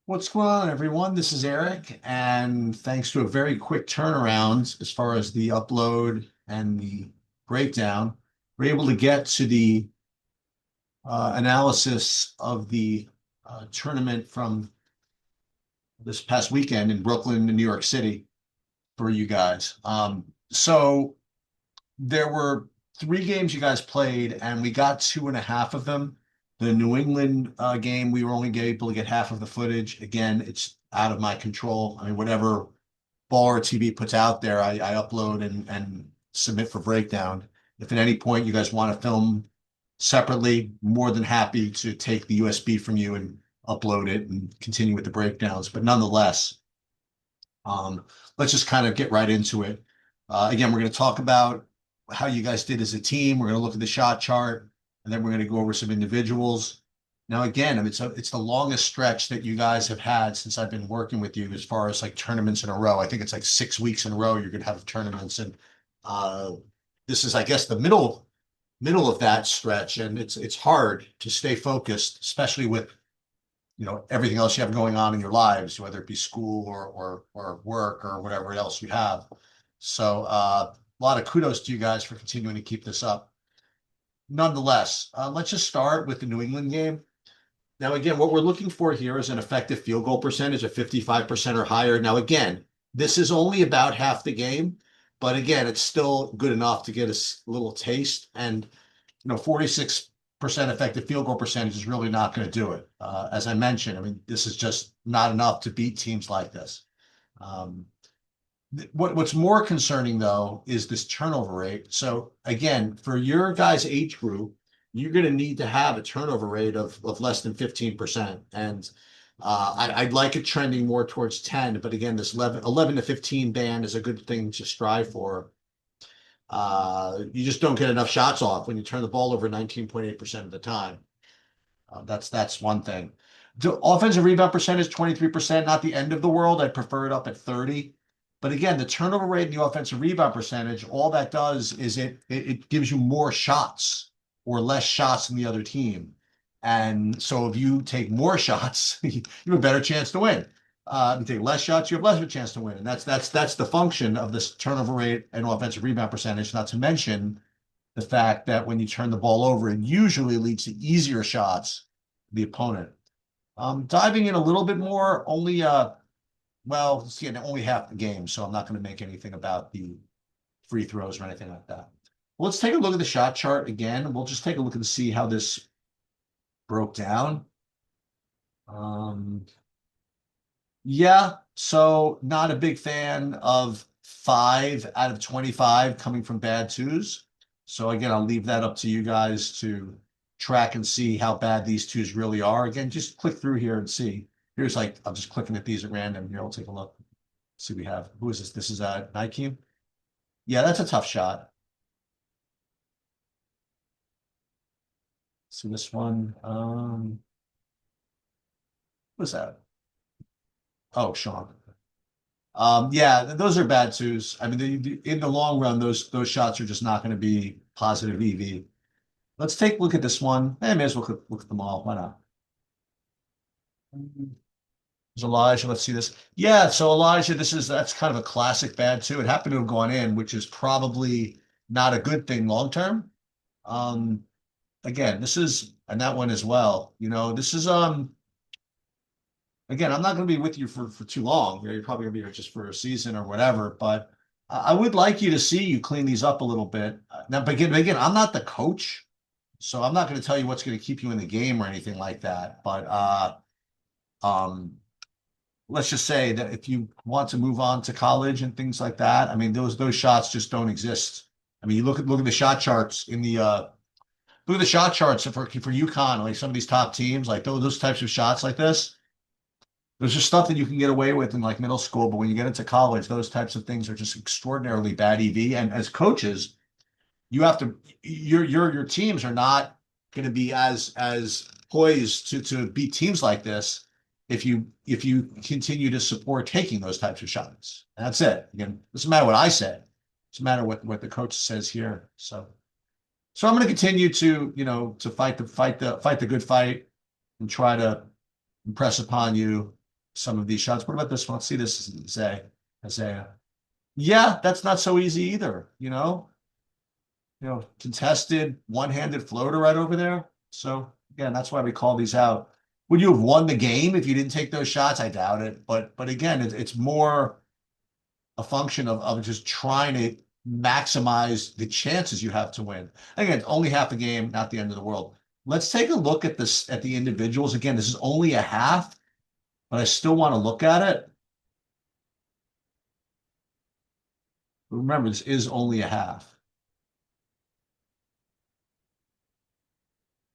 What's going on, everyone? This is Eric, and thanks to a very quick turnaround as far as the upload and the breakdown, we're able to get to the analysis of the tournament from this past weekend in Brooklyn and New York City for you guys. So there were three games you guys played, and we got two and a half of them. The New England game, we were only able to get half of the footage. Again, it's out of my control. I mean, whatever Baller TV puts out there, I upload and submit for breakdown. If at any point you guys want to film separately, more than happy to take the USB from you and upload it and continue with the breakdowns. But nonetheless, um, let's just kind of get right into it. Again, we're going to talk about how you guys did as a team. We're going to look at the shot chart, and then we're going to go over some individuals. Now, again, I mean, it's the longest stretch that you guys have had since I've been working with you as far as like tournaments in a row. I think it's like 6 weeks in a row you're going to have tournaments, and uh, this is, I guess, the middle of that stretch, and it's hard to stay focused, especially with everything else you have going on in your lives, whether it be school or work or whatever else you have. So a lot of kudos to you guys for continuing to keep this up. Nonetheless, let's just start with the New England game. Now, again, what we're looking for here is an effective field goal percentage of 55% or higher. Now, again, this is only about half the game, but again, it's still good enough to get a little taste. And 46% effective field goal percentage is really not going to do it. As I mentioned, I mean, this is just not enough to beat teams like this. Um, what's more concerning though is this turnover rate. So again, for your guys' age group, you're going to need to have a turnover rate of less than 15%. And I'd like it trending more towards 10, but again, this 11 to 15 band is a good thing to strive for. You just don't get enough shots off when you turn the ball over 19.8% of the time. That's one thing. The offensive rebound percentage, 23%, not the end of the world. I'd prefer it up at 30. But again, the turnover rate and the offensive rebound percentage, all that does is it gives you more shots or less shots than the other team. And so if you take more shots, you have a better chance to win. You take less shots, you have less of a chance to win. And that's the function of this turnover rate and offensive rebound percentage, not to mention the fact that when you turn the ball over, it usually leads to easier shots for the opponent. Diving in a little bit more, well, see, only half the game, so I'm not going to make anything about the free throws or anything like that. Well, let's take a look at the shot chart again. We'll just take a look and see how this broke down. Um, yeah, so not a big fan of 5 out of 25 coming from bad twos. So again, I'll leave that up to you guys to track and see how bad these twos really are. Again, just click through here and see. Here's like, I'm just clicking at these at random. Here, I'll take a look. See, we have, who is this? This is Nike. Yeah, that's a tough shot. See this one. What's that? Oh, Sean. Yeah, those are bad twos. I mean, in the long run, those shots are just not going to be positive EV. Let's take a look at this one. May as well look at them all. Why not? There's Elijah. Let's see this. Yeah, so Elijah, that's kind of a classic bad two. It happened to have gone in, which is probably not a good thing long term. Um, Again, this is and that one as well. This is again, I'm not going to be with you for too long. You're probably going to be here just for a season or whatever, but I would like you to see you clean these up a little bit. Now, but again, I'm not the coach, so I'm not going to tell you what's going to keep you in the game or anything like that. But um, let's just say that if you want to move on to college and things like that, I mean, those shots just don't exist. I mean, you look at the shot charts in the look at the shot charts for UConn, like some of these top teams, like those types of shots like this. There's just stuff that you can get away with in like middle school, but when you get into college, those types of things are just extraordinarily bad EV. And as coaches, you have to your teams are not going to be as poised to beat teams like this if you continue to support taking those types of shots. And that's it. Again, it doesn't matter what I say. It doesn't matter what the coach says here. So I'm going to continue to fight the good fight and try to impress upon you some of these shots. What about this one? Let's see this, Isaiah. Yeah, that's not so easy either, contested one-handed floater right over there. So again, that's why we call these out. Would you have won the game if you didn't take those shots? I doubt it. But again, it's more a function of just trying to maximize the chances you have to win. Again, it's only half a game, not the end of the world. Let's take a look at this at the individuals. Again, this is only a half, but I still want to look at it. Remember, this is only a half.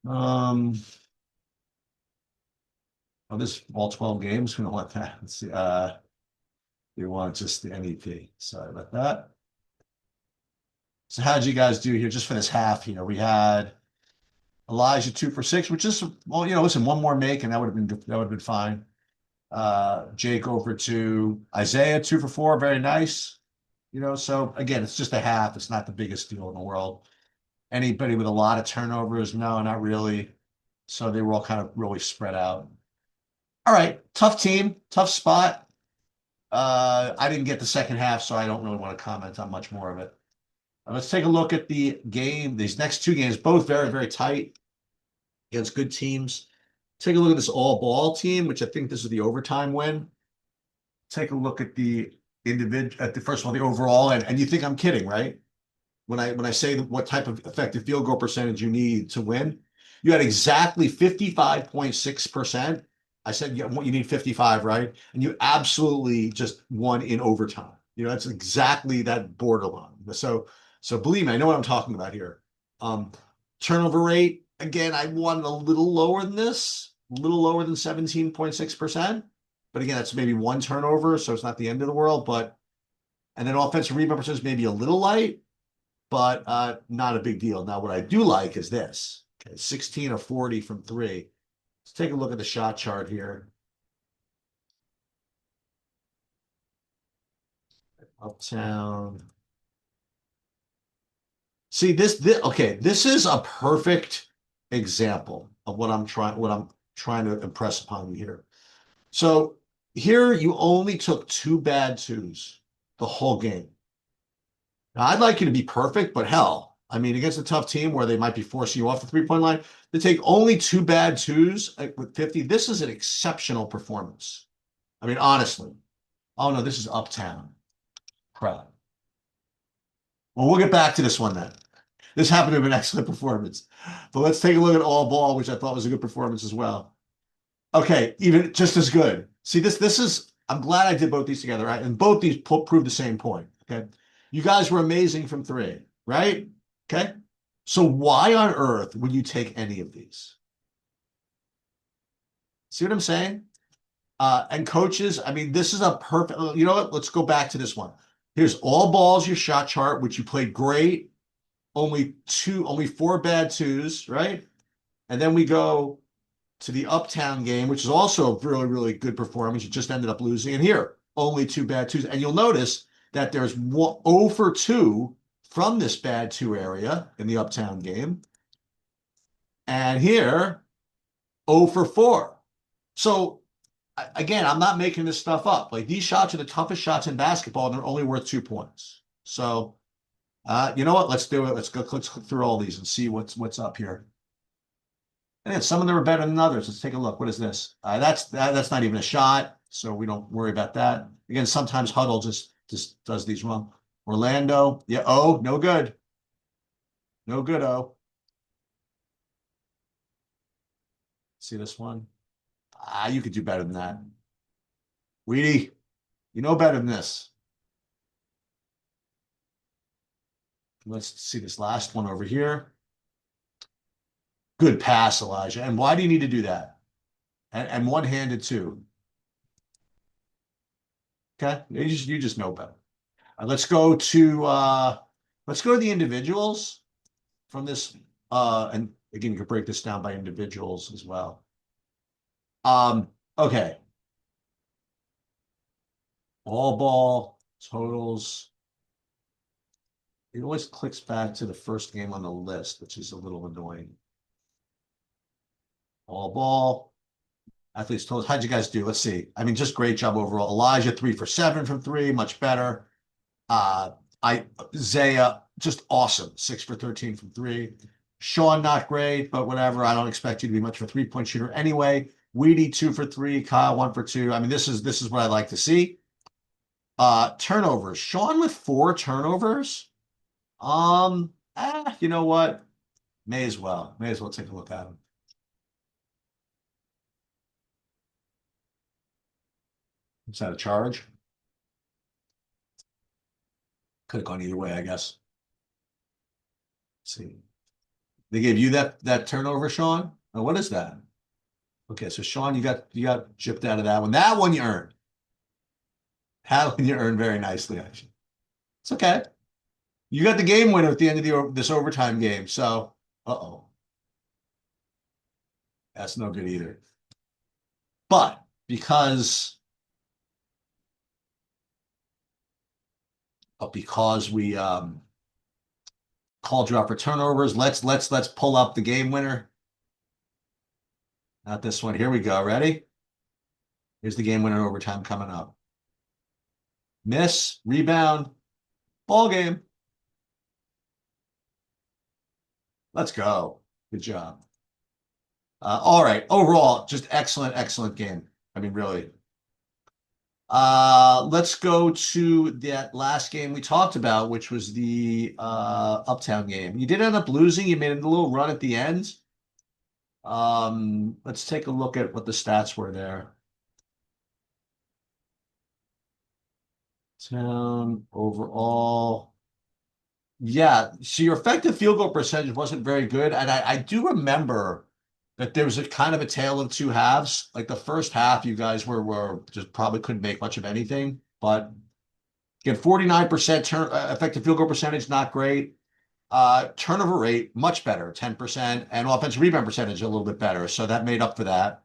Um, oh, this all 12 games. We don't want that. Let's see. We want just the NEP. Sorry about that. So how did you guys do here just for this half here? We had Elijah 2 for 6, which is well, listen, one more make and that would have been fine. Jake over to Isaiah 2 for 4, very nice. So again, it's just a half. It's not the biggest deal in the world. Anybody with a lot of turnovers? No, not really. So they were all kind of really spread out. All right, tough team, tough spot. I didn't get the second half, so I don't really want to comment on much more of it. Let's take a look at the game. These next two games, both very, very tight against good teams. Take a look at this all ball team, which I think this is the overtime win. Take a look at the individual, at the first of all, the overall, and you think I'm kidding, right? When I say what type of effective field goal percentage you need to win, you had exactly 55.6%. I said you need 55, right? And you absolutely just won in overtime. That's exactly that borderline. So believe me, I know what I'm talking about here. Turnover rate, again, I wanted a little lower than this, a little lower than 17.6%. But again, that's maybe one turnover, so it's not the end of the world. And then offensive rebound percentage maybe a little light, but not a big deal. Now, what I do like is this. Okay, 16 of 40 from 3. Let's take a look at the shot chart here. Uptown. See this okay, this is a perfect example of what I'm trying to impress upon you here. So here you only took 2 bad twos the whole game. Now, I'd like you to be perfect, but hell, I mean, against a tough team where they might be forcing you off the 3-point line, to take only 2 bad twos with 50, this is an exceptional performance. I mean, honestly. Oh no, this is Uptown. Crap. Well, we'll get back to this one then. This happened to be an excellent performance. But let's take a look at all ball, which I thought was a good performance as well. Okay, even just as good. See, this is, I'm glad I did both these together, right? And both these prove the same point, okay? You guys were amazing from 3, right? Okay? So why on earth would you take any of these? See what I'm saying? And coaches, I mean, this is a perfect, you know what? Let's go back to this one. Here's all balls, your shot chart, which you played great. Only 4 bad twos, right? And then we go to the Uptown game, which is also a really, really good performance. You just ended up losing. And here, only 2 bad twos. And you'll notice that there's 0 for 2 from this bad 2 area in the Uptown game. And here, 0 for 4. So again, I'm not making this stuff up. Like these shots are the toughest shots in basketball, and they're only worth 2 points. So you know what? Let's do it. Let's click through all these and see what's up here. And then some of them are better than others. Let's take a look. What is this? That's not even a shot, so we don't worry about that. Again, sometimes Huddle just does these wrong. Orlando, yeah. Oh, no good. No good. Oh, see this one? You could do better than that. Weedy, you know better than this. Let's see this last one over here. Good pass, Elijah. And why do you need to do that? And one-handed too. Okay, you just know better. Let's go to the individuals from this. And again, you can break this down by individuals as well. Okay. All ball totals. It always clicks back to the first game on the list, which is a little annoying. All ball. Athletes told us, how'd you guys do? Let's see. I mean, just great job overall. Elijah, 3 for 7 from three, much better. Uh, I Zaya, just awesome. 6 for 13 from three. Sean, not great, but whatever. I don't expect you to be much of a three-point shooter anyway. Weedy, 2 for 3. Kyle, 1 for 2. I mean, this is what I like to see. Turnovers. Sean with 4 turnovers. You know what? May as well. May as well take a look at him. Is that a charge? Could have gone either way, I guess. Let's see. They gave you that turnover, Sean? Oh, what is that? Okay, so Sean, you got chipped out of that one. That one you earned. That one you earned very nicely, actually. It's okay. You got the game winner at the end of this overtime game. So, uh-oh, that's no good either. But because we called you out for turnovers, let's pull up the game winner. Not this one. Here we go. Ready? Here's the game winner overtime coming up. Miss, rebound, ball game. Let's go. Good job. All right. Overall, just excellent, excellent game. I mean, really. Let's go to that last game we talked about, which was the Uptown game. You did end up losing. You made a little run at the end. Let's take a look at what the stats were there. Town overall. Yeah, so your effective field goal percentage wasn't very good. And I do remember that there was a kind of a tale of two halves. Like the first half, you guys were just probably couldn't make much of anything. But again, 49% effective field goal percentage, not great. Turnover rate, much better, 10%, and offensive rebound percentage a little bit better. So that made up for that.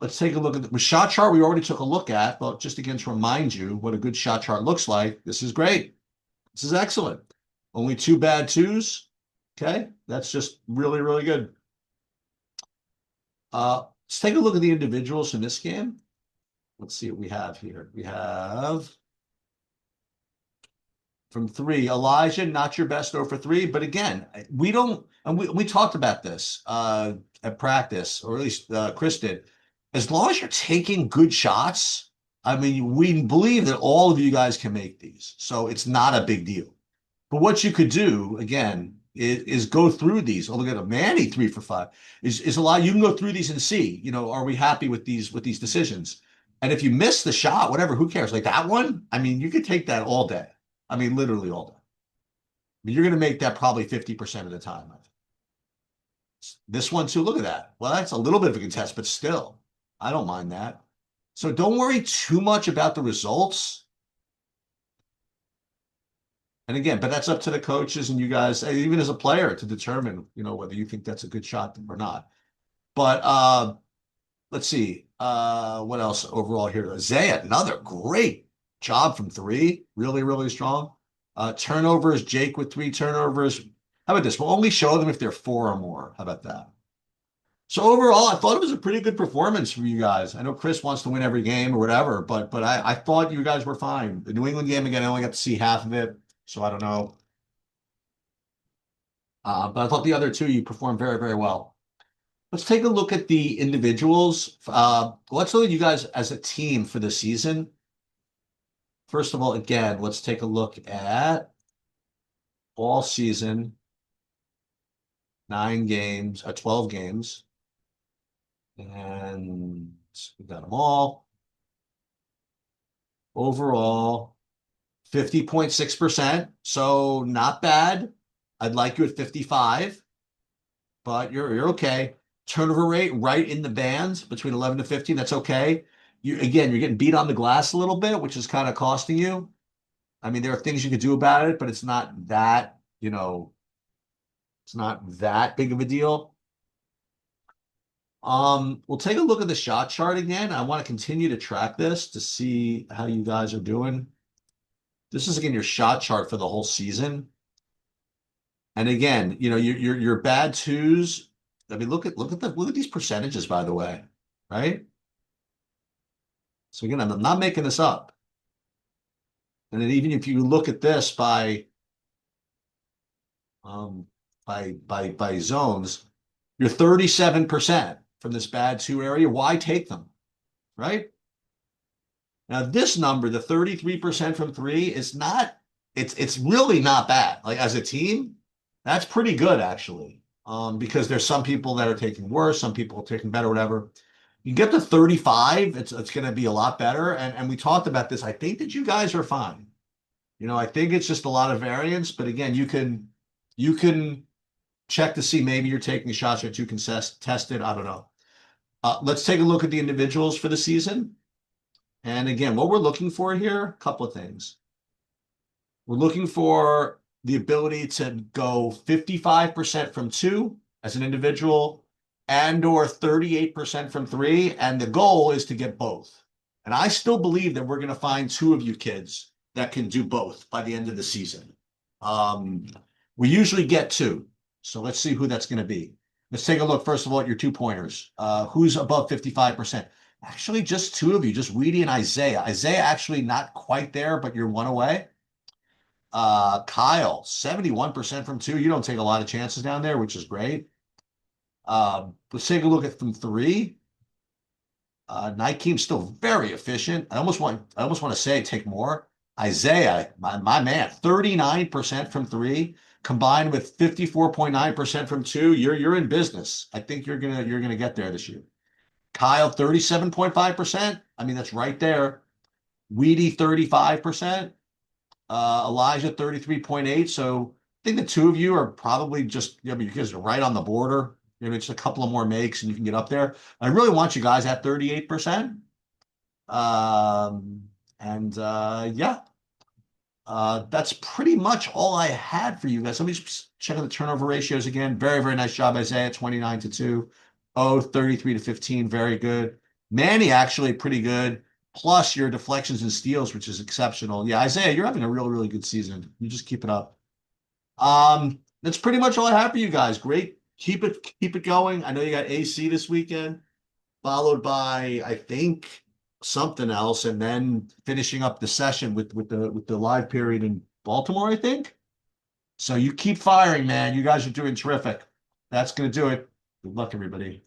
Let's take a look at the shot chart we already took a look at, but just again to remind you what a good shot chart looks like. This is great. This is excellent. Only 2 bad 2s. Okay, that's just really, really good. Let's take a look at the individuals in this game. Let's see what we have here. We have from three, Elijah, not your best 0 for 3, but again, we don't, and we talked about this at practice, or at least Chris did. As long as you're taking good shots, I mean, we believe that all of you guys can make these, so it's not a big deal. But what you could do, again, is go through these. Oh, look at a Manny 3 for 5 is a lot. You can go through these and see, are we happy with these decisions? And if you miss the shot, whatever, who cares? Like that one, I mean, you could take that all day. I mean, literally all day. I mean, you're going to make that probably 50% of the time. This one too, look at that. Well, that's a little bit of a contest, but still, I don't mind that. So don't worry too much about the results. And again, but that's up to the coaches and you guys, even as a player, to determine, whether you think that's a good shot or not. But let's see. What else overall here? Zaya, another great job from three. Really, really strong. Turnovers, Jake with 3 turnovers. How about this? We'll only show them if they're 4 or more. How about that? So overall, I thought it was a pretty good performance from you guys. I know Chris wants to win every game or whatever, but I thought you guys were fine. The New England game, again, I only got to see half of it, so I don't know. But I thought the other two, you performed very, very well. Let's take a look at the individuals. Let's look at you guys as a team for the season. First of all, again, let's take a look at all season, 9 games, 12 games. And we got them all. Overall, 50.6%. So not bad. I'd like you at 55, but you're okay. Turnover rate right in the bands between 11 to 15. That's okay. You're getting beat on the glass a little bit, which is kind of costing you. I mean, there are things you could do about it, but it's not that, it's not that big of a deal. We'll take a look at the shot chart again. I want to continue to track this to see how you guys are doing. This is again your shot chart for the whole season. And again, your bad 2s. I mean, look at these percentages, by the way. right? So again, I'm not making this up. And then even if you look at this um, by zones, you're 37% from this bad two area. Why take them, right? Now this number, the 33% from three, is not. It's really not bad. Like as a team, that's pretty good actually. Because there's some people that are taking worse, some people are taking better, whatever. You get to 35, it's going to be a lot better. And we talked about this. I think that you guys are fine. I think it's just a lot of variance, but again, you can check to see maybe you're taking shots that you can test it. I don't know. Let's take a look at the individuals for the season. And again, what we're looking for here, a couple of things. We're looking for the ability to go 55% from two as an individual and or 38% from three. And the goal is to get both. And I still believe that we're going to find two of you kids that can do both by the end of the season. Um, we usually get two. So let's see who that's going to be. Let's take a look, first of all, at your 2-pointers. Who's above 55%? Actually, just two of you, just Weedy and Isaiah. Isaiah actually not quite there, but you're one away. Kyle, 71% from two. You don't take a lot of chances down there, which is great. Let's take a look at from three. Nikeem's still very efficient. I almost want to say take more. Isaiah, my man, 39% from three, combined with 54.9% from two. You're in business. I think you're gonna get there this year. Kyle, 37.5%. I mean, that's right there. Weedy, 35%. Elijah, 33.8. So I think the two of you are probably just, you guys are right on the border. Just a couple of more makes and you can get up there. I really want you guys at 38%. And yeah, that's pretty much all I had for you guys. Let me just check on the turnover ratios again. Very, very nice job, Isaiah, 29-2. Oh, 33-15, very good. Manny, actually pretty good. Plus your deflections and steals, which is exceptional. Yeah, Isaiah, you're having a really, really good season. You just keep it up. That's pretty much all I have for you guys. Great. Keep it going. I know you got AC this weekend, followed by, I think, something else, and then finishing up the session with the live period in Baltimore, I think. So you keep firing, man. You guys are doing terrific. That's gonna do it. Good luck, everybody.